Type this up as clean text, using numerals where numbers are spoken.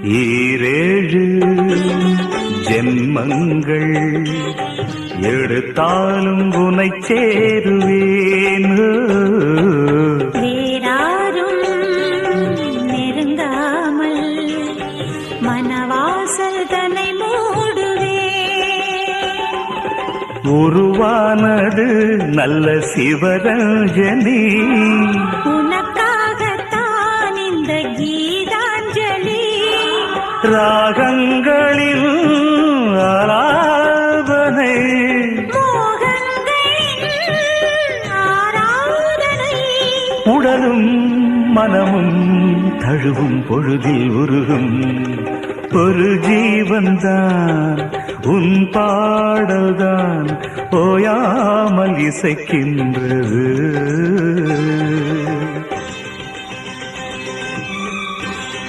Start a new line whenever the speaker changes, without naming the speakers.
ஈரேழு ஜென்மங்கள் எடுத்தாலும் உனை சேருவேன்.
வேறாரும் நெருங்காமல் மனவாசல் தன்னை மூடுவே.
உருவானது நல்ல சிவரஞ்சனி,
உனக்காகத்தான் இந்த கீதாஞ்சலி.
ராகங்களில் ஆராதனை,
மோகங்களின் ஆராதனை.
உடலும் மனமும் தழுவும் பொழுதில் உருகும் ஒரு ஜீவன்தான் உன் பாடல்தான் ஓயாமல் இசைக்கின்றது.